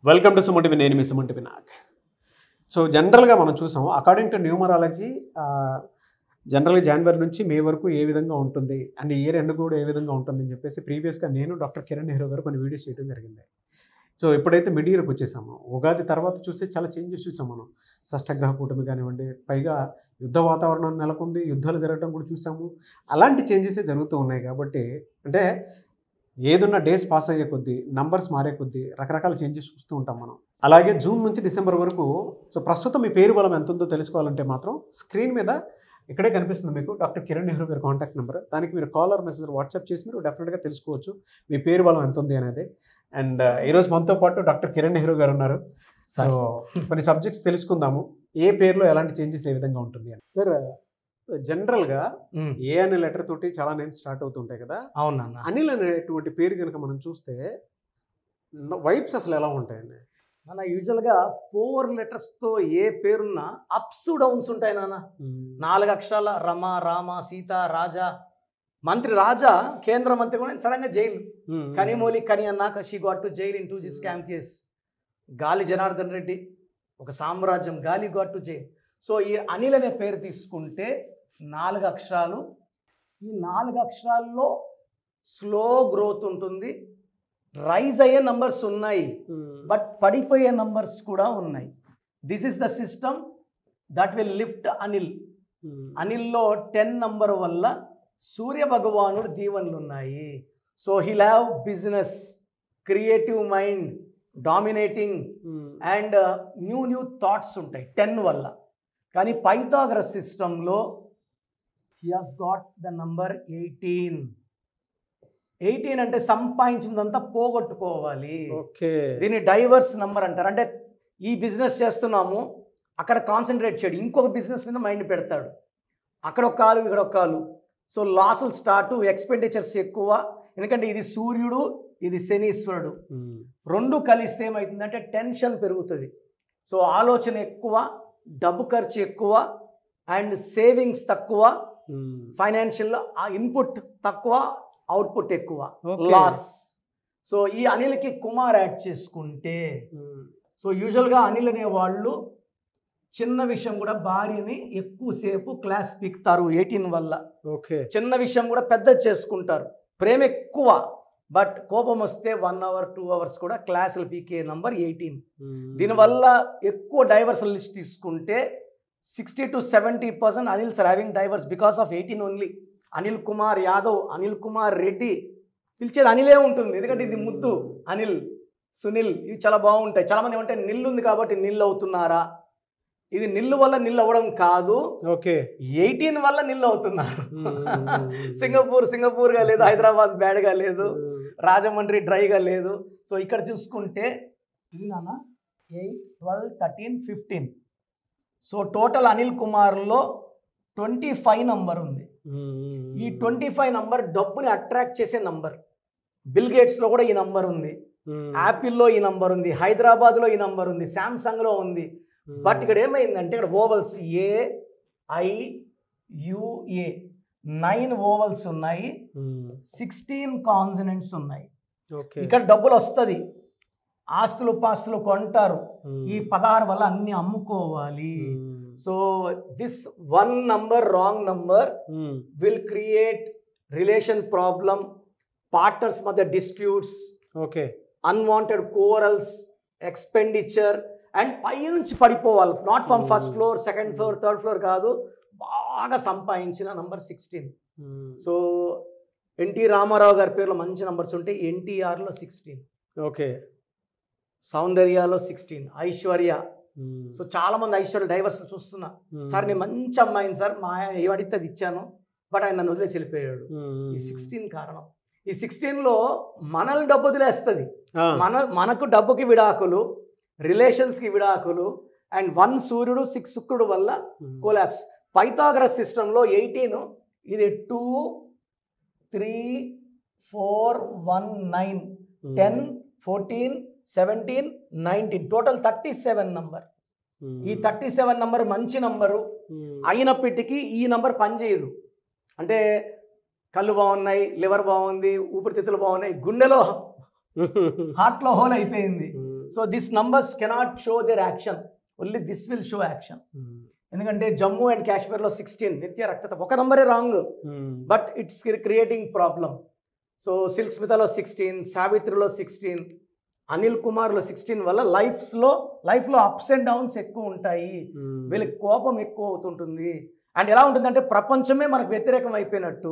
Welcome to Suman నేను మీ Suman Nag. So జనరల్గా మనం చూసాం అకార్డింగ్ టు న్యూమరాలజీ జనరల్గా జనవరి నుంచి మే వరకు ఏ విధంగా ఉంటుంది అండ్ ఇయర్ ఎండ్ కూడా ఏ విధంగా ఉంటుంది అని చెప్పేసి ప్రీవియస్గా నేను డాక్టర్ కిరణ్ నెహ్రూ గారు కొన్ని వీడియోస్ చేయడం జరిగింది. సో ఎప్పుడైతే మిడ్ ఇయర్కి వచ్చేసామో ఉగాది తర్వాత చూస్తే చాలా చేంజెస్ చూసాం మనం. షష్టగ్రహ కూటమి కానివ్వండి, పైగా యుద్ధ వాతావరణం నెలకొంది, యుద్ధాలు జరగడం కూడా చూసాము. అలాంటి చేంజెసే జరుగుతూ ఉన్నాయి. కాబట్టి అంటే ఏదున్న డేస్ పాస్ అయ్యే కొద్దీ, నంబర్స్ మారే కొద్దీ రకరకాల చేంజెస్ చూస్తూ ఉంటాం మనం. అలాగే జూన్ నుంచి డిసెంబర్ వరకు సో ప్రస్తుతం మీ పేరు బలం ఎంత ఉందో తెలుసుకోవాలంటే మాత్రం స్క్రీన్ మీద ఇక్కడే కనిపిస్తుంది మీకు డాక్టర్ కిరణ్ నెహ్రూ గారి కాంటాక్ట్ నెంబర్. దానికి మీరు కాల్ ఆర్ మెసేజ్ వాట్సాప్ చేసి మీరు డెఫినెట్గా తెలుసుకోవచ్చు మీ పేరు బలం ఎంత ఉంది అనేది. అండ్ ఈరోజు మనతో పాటు డాక్టర్ కిరణ్ నెహ్రూ గారు ఉన్నారు. సో కొన్ని సబ్జెక్ట్స్ తెలుసుకుందాము, ఏ పేరులో ఎలాంటి చేంజెస్ ఏ విధంగా ఉంటుంది అని. సార్ జనరల్గా ఏ అనే లెటర్ తోటి చాలా నేమ్స్ స్టార్ట్ అవుతుంటాయి కదా. అవునన్న. అనిల్ అనేటువంటి పేరు కనుక మనం చూస్తే వైబ్స్ అసలు ఎలా ఉంటాయండి? మన యూజువల్గా 4 లెటర్స్తో ఏ పేరున్నా అప్స్ డౌన్స్ ఉంటాయి నాన్న. 4 అక్షరాల రమ, రామ, సీత, రాజా. మంత్రి రాజా కేంద్ర మంత్రి కూడా సడన్గా జైలు. కనిమూలి కని అన్నాక she got to jail in 2G scam case. గాలి జనార్దన్ రెడ్డి ఒక సామ్రాజ్యం, గాలి గాట్ టు జైల్. సో ఈ అనిల్ అనే పేరు తీసుకుంటే 4 అక్షరాలు. ఈ 4 అక్షరాల్లో స్లో గ్రోత్ ఉంటుంది. రైజ్ అయ్యే నంబర్స్ ఉన్నాయి, బట్ పడిపోయే నంబర్స్ కూడా ఉన్నాయి. This is the system that will lift Anil. అనిల్లో 10 నంబర్ వల్ల సూర్య భగవానుడు దీవెనలు ఉన్నాయి. So he'll have business, creative mind, dominating and new thoughts ఉంటాయి 10 వల్ల. కానీ పైథాగరస్ సిస్టంలో he has got the number 18. 18 అంటే సంపాదించిందంతా పోగొట్టుకోవాలి. ఓకే, దీన్ని డైవర్స్ నంబర్ అంటారు. అంటే ఈ బిజినెస్ చేస్తున్నాము, అక్కడ కాన్సన్ట్రేట్ చేయడు, ఇంకొక బిజినెస్ మీద మైండ్ పెడతాడు. అక్కడ ఒక కాలు, ఇక్కడ ఒక కాలు. సో లాసులు స్టార్ట్, ఎక్స్పెండిచర్స్ ఎక్కువ. ఎందుకంటే ఇది సూర్యుడు, ఇది శనీశ్వరుడు, 2 కలిస్తే ఏమవుతుందంటే టెన్షన్ పెరుగుతుంది. సో ఆలోచన ఎక్కువ, డబ్బు ఖర్చు ఎక్కువ అండ్ సేవింగ్స్ తక్కువ, ఫైనాన్షియల్ ఇన్పుట్ తక్కువ, అవుట్పుట్ ఎక్కువ, లాస్. సో ఈ అనిల్కి కుమార్ యాడ్ చేసుకుంటే, సో యూజువల్గా అనిల్ అనే వాళ్ళు చిన్న విషయం కూడా భార్యని ఎక్కువసేపు క్లాస్ పీకుతారు 18 వల్ల. ఓకే, చిన్న విషయం కూడా పెద్ద చేసుకుంటారు. ప్రేమ ఎక్కువ, బట్ కోపం వస్తే 1 hour 2 hours కూడా క్లాసులు పీకే నంబర్ 18. దీనివల్ల ఎక్కువ డైవర్స్ లిస్ట్ తీసుకుంటే 60 to 70% Anils are having divorce because of 18 only. Anil Kumar Yadav, Anil Kumar Reddy, పిలిచేది అనిలే ఉంటుంది. ఎందుకంటే ఇది ముద్దు. అనిల్, సునీల్ ఇవి చాలా బాగుంటాయి. చాలామంది ఏమంటే నిల్లు ఉంది కాబట్టి నిల్లు అవుతున్నారా? ఇది నిల్లు వల్ల నిల్లు అవ్వడం కాదు, ఓకే 18 వల్ల నిల్లు అవుతున్నారు. సింగపూర్గా లేదు, హైదరాబాద్ బ్యాడ్గా లేదు, రాజమండ్రి డ్రైగా లేదు. సో ఇక్కడ చూసుకుంటే ఇది నాన్న 8, 12, 13, 15. సో టోటల్ అనిల్ కుమార్లో 25 నంబర్ ఉంది. ఈ 25 నంబర్ డబ్బుని అట్రాక్ట్ చేసే నంబర్. బిల్ గేట్స్లో కూడా ఈ నంబర్ ఉంది, యాపిల్లో ఈ నంబర్ ఉంది, హైదరాబాద్లో ఈ నంబర్ ఉంది, శాంసంగ్లో ఉంది. బట్ ఇక్కడ ఏమైందంటే ఇక్కడ ఓవల్స్ AIUA 9 ఓవల్స్ ఉన్నాయి, 16 కాన్సనెంట్స్ ఉన్నాయి. ఇక్కడ డబ్బులు వస్తుంది, ఆస్తులు పాస్తులు కొంటారు. ఈ 16 వల్ల అన్ని అమ్ముకోవాలి. So this 1 number wrong number will create relation problem, partners మధ్య disputes, okay unwanted quarrels, expenditure and పై నుంచి పడిపోవాలి. Not from first floor, second floor, third floor కాదు, బాగా సంపాదించిన నంబర్ 16. సో ఎన్టీ రామారావు గారి పేరులో మంచి నంబర్స్ ఉంటాయి. ఎన్టీఆర్లో 16, ఓకే సౌందర్యాలో 16, ఐశ్వర్య. సో చాలా మంది ఐశ్వర్య డైవర్స్ చూస్తున్నా. సార్ నేను మంచి అమ్మాయిని సార్, మా ఆయన ఏమడితే అది ఇచ్చాను, బట్ ఆయన నన్ను వదిలేసి వెళ్ళిపోయాడు. ఈ 16 కారణం. ఈ 16లో మనల్ని డబ్బు వదిలేస్తుంది. మనకు డబ్బుకి విడాకులు, రిలేషన్స్కి విడాకులు అండ్ 1 సూర్యుడు 6 శుక్రుడు వల్ల కొలాప్స్. పైథాగరస్ సిస్టంలో 18 ఇది 2, 3, 4, 1, 9, 10, 14, 17, 19 టోటల్ 37 నంబర్. ఈ 37 నంబర్ మంచి నంబరు అయినప్పటికీ ఈ నంబర్ పనిచేయదు. అంటే కళ్ళు బాగున్నాయి, లివర్ బాగుంది, ఊపిరితిత్తులు బాగున్నాయి, గుండెలో హార్ట్లో హోల్ అయిపోయింది. So this numbers cannot show their action, only this will show action. ఎందుకంటే జమ్మూ అండ్ కాశ్మీర్లో 16 నిత్య రక్తత ఒక నంబరే wrong, but it's creating problem. So Silk స్మితలో 16, సావిత్రిలో 16, అనిల్ కుమార్లో 16 వల్ల లైఫ్లో అప్స్ అండ్ డౌన్స్ ఎక్కువ ఉంటాయి, వీళ్ళకి కోపం ఎక్కువ అవుతుంటుంది. అండ్ ఎలా ఉంటుందంటే ప్రపంచమే మనకు వ్యతిరేకం అయిపోయినట్టు.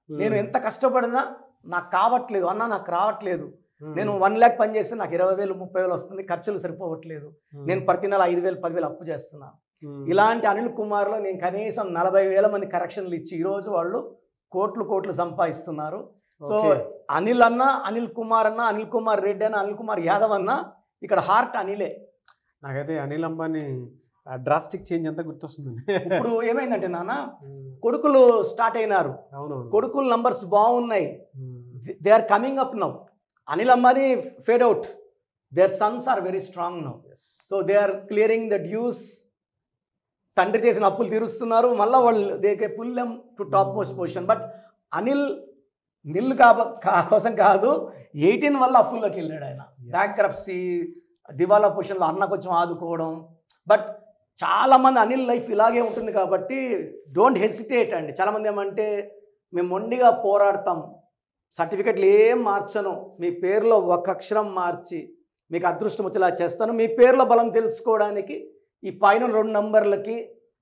నేను ఎంత కష్టపడినా నాకు కావట్లేదు అన్న, నాకు రావట్లేదు. నేను 1 lakh పని చేస్తే నాకు 20,000 30,000 వస్తుంది, ఖర్చులు సరిపోవట్లేదు, నేను ప్రతి నెల 5,000 10,000 అప్పు చేస్తున్నాను. ఇలాంటి అనిల్ కుమార్లో నేను కనీసం 40,000 మంది కరెక్షన్లు ఇచ్చి ఈరోజు వాళ్ళు కోట్లు సంపాదిస్తున్నారు. సో అనిల్ అన్న, అనిల్ కుమార్ అన్న, అనిల్ కుమార్ రెడ్డి అన్న, అనిల్ కుమార్ యాదవ్ అన్న, ఇక్కడ హార్ట్ అనిలే. నాకైతే అనిల్ అంబానీ డ్రాస్టిక్ చేంజ్ అంతా గుర్తొస్తుందండి. ఇప్పుడు ఏమైందంటే నాన్న, కొడుకులు స్టార్ట్ అయినారు, కొడుకుల నంబర్స్ బాగున్నాయి, they are coming up now. Anil Ambani fade out, their sons are very strong now. So they are clearing the dues, తండ్రి చేసిన అప్పులు తీరుస్తున్నారు, మళ్ళీ వాళ్ళు they can pull them to top most position. But Anil కోసం కాదు, 18 వల్ల అప్పుల్లోకి వెళ్ళాడు ఆయన. బ్యాంక్రప్సీ, దివాలా పొజిషన్లో అన్న కొంచెం ఆదుకోవడం. బట్ చాలామంది అనిల్ లైఫ్ ఇలాగే ఉంటుంది కాబట్టి డోంట్ హెసిటేట్ అండి. చాలామంది ఏమంటే మేము మొండిగా పోరాడతాం, సర్టిఫికెట్లు ఏం మార్చను, మీ పేరులో ఒక అక్షరం మార్చి మీకు అదృష్టం వచ్చేలా చేస్తాను, మీ పేరులో బలం తెలుసుకోవడానికి ఈ పైన 2 నంబర్లకి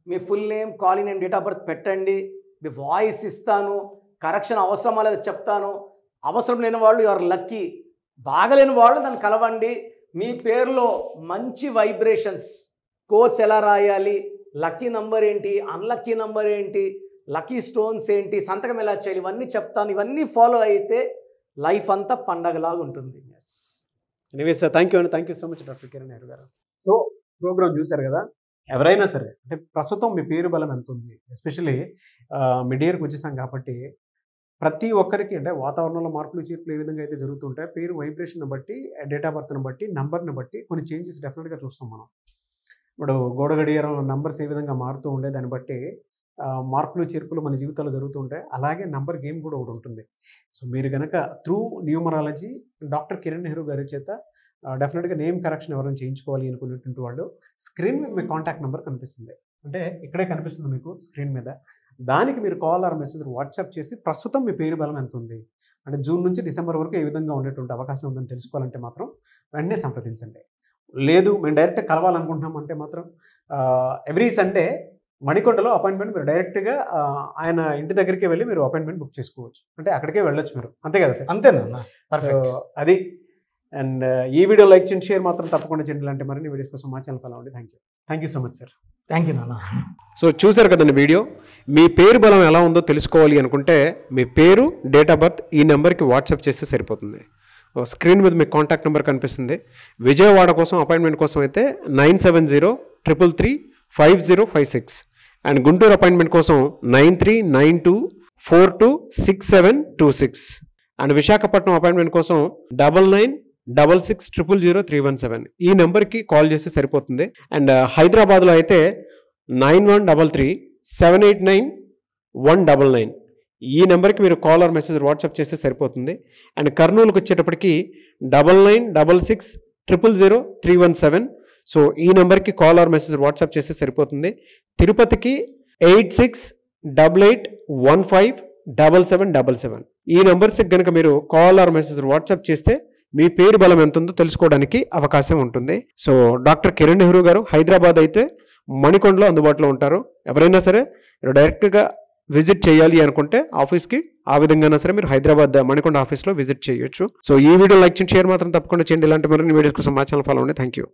మీ full name, calling name, date of birth పెట్టండి, మీ వాయిస్ ఇస్తాను, కరెక్షన్ అవసరమా లేదో చెప్తాను, అవసరం లేని వాళ్ళు యువర్ లక్కీ, బాగలేని వాళ్ళు దాన్ని కలవండి, మీ పేరులో మంచి వైబ్రేషన్స్, కోర్స్ ఎలా రాయాలి, లక్కీ నంబర్ ఏంటి, అన్లక్కీ నంబర్ ఏంటి, లక్కీ స్టోన్స్ ఏంటి, సంతకం ఎలా చేయాలి, ఇవన్నీ చెప్తాను. ఇవన్నీ ఫాలో అయితే లైఫ్ అంతా పండగలాగా ఉంటుంది. Anyway sir, thank you so much doctor Kiran Nehru garu. So programme చూశారు కదా, ఎవరైనా సరే అంటే ప్రస్తుతం మీ పేరు బలం ఎంత ఉంది, ఎస్పెషల్లీ మిడ్ ఇయర్కి వచ్చేసాం కాబట్టి ప్రతి ఒక్కరికి అంటే వాతావరణంలో మార్పులు చేర్పులు ఏ విధంగా అయితే జరుగుతుంటాయి, పేరు వైబ్రేషన్ బట్టి, డేట్ ఆఫ్ బర్త్ని బట్టి, నంబర్ని బట్టి కొన్ని చేంజెస్ డెఫినెట్గా చూస్తాం మనం. ఇప్పుడు గోడ గడియారంలో నంబర్స్ ఏ విధంగా మారుతూ ఉండే దాన్ని బట్టి మార్పులు చేర్పులు మన జీవితాల్లో జరుగుతూ ఉంటాయి. అలాగే నంబర్ గేమ్ కూడా ఒకటి ఉంటుంది. సో మీరు కనుక through numerology doctor Kiran Nehru గారి చేత డెఫినెట్గా నేమ్ కరెక్షన్ ఎవరైనా చేయించుకోవాలి అనుకునేటువంటి వాళ్ళు స్క్రీన్ మీద మీ కాంటాక్ట్ నెంబర్ కనిపిస్తుంది, అంటే ఇక్కడే కనిపిస్తుంది మీకు స్క్రీన్ మీద. దానికి మీరు కాల్ ఆర్ మెసేజ్ వాట్సాప్ చేసి ప్రస్తుతం మీ పేరు బలం ఎంత ఉంది, అంటే జూన్ నుంచి డిసెంబర్ వరకు ఏ విధంగా ఉండేటువంటి అవకాశం ఉందని తెలుసుకోవాలంటే మాత్రం వెంటనే సంప్రదించండి. లేదు మేము డైరెక్ట్గా కలవాలనుకుంటున్నాం అంటే మాత్రం ఎవ్రీ సండే మణికొండలో అపాయింట్మెంట్ మీరు డైరెక్ట్గా ఆయన ఇంటి దగ్గరికి వెళ్ళి మీరు అపాయింట్మెంట్ బుక్ చేసుకోవచ్చు, అంటే అక్కడికే వెళ్ళొచ్చు మీరు, అంతే కదా సార్? అంతేనా? సో అది. అండ్ ఈ వీడియో లైక్ చేయండి, షేర్ మాత్రం తప్పకుండా చేయండి. ఇలాంటి మరిన్ని వీడియోస్ కోసం మా ఛానల్ ఫాలో అవ్వండి. Thank you so much sir. Thank you నాన్న. సో చూసారు కదండి వీడియో. మీ పేరు బలం ఎలా ఉందో తెలుసుకోవాలి అనుకుంటే మీ పేరు, డేట్ ఆఫ్ బర్త్ ఈ నెంబర్కి వాట్సాప్ చేస్తే సరిపోతుంది. స్క్రీన్ మీద మీకు కాంటాక్ట్ నెంబర్ కనిపిస్తుంది. విజయవాడ కోసం అపాయింట్మెంట్ కోసం అయితే 9703335056 అండ్ గుంటూరు అపాయింట్మెంట్ కోసం 9392426726 అండ్ విశాఖపట్నం అపాయింట్మెంట్ కోసం 9966000317 ఈ నెంబర్కి కాల్ చేస్తే సరిపోతుంది. అండ్ హైదరాబాద్లో అయితే 9133789199 ఈ నెంబర్కి మీరు కాల్ ఆర్ మెసేజ్ వాట్సాప్ చేస్తే సరిపోతుంది. అండ్ కర్నూలుకి వచ్చేటప్పటికి 9966000317 సో ఈ నెంబర్కి కాల్ ఆర్ మెసేజ్ వాట్సాప్ చేస్తే సరిపోతుంది. తిరుపతికి 8688157777 ఈ నెంబర్స్కి కనుక మీరు కాల్ ఆర్ మెసేజ్ వాట్సాప్ చేస్తే మీ పేరు బలం ఎంత ఉందో తెలుసుకోవడానికి అవకాశం ఉంటుంది. సో డాక్టర్ కిరణ్ నెహ్రూ గారు హైదరాబాద్ అయితే మణికొండలో అందుబాటులో ఉంటారు. ఎవరైనా సరే మీరు డైరెక్ట్గా విజిట్ చేయాలి అనుకుంటే ఆఫీస్కి ఆ విధంగా సరే మీరు హైదరాబాద్ మణికొండ ఆఫీస్లో విజిట్ చేయొచ్చు. సో ఈ వీడియో లైక్ చేయండి, షేర్ మాత్రం తప్పకుండా చేయండి. ఇలాంటి మరిన్ని వీడియోస్ కోసం మా ఛానల్ ఫాలో అవ్వండి. Thank you.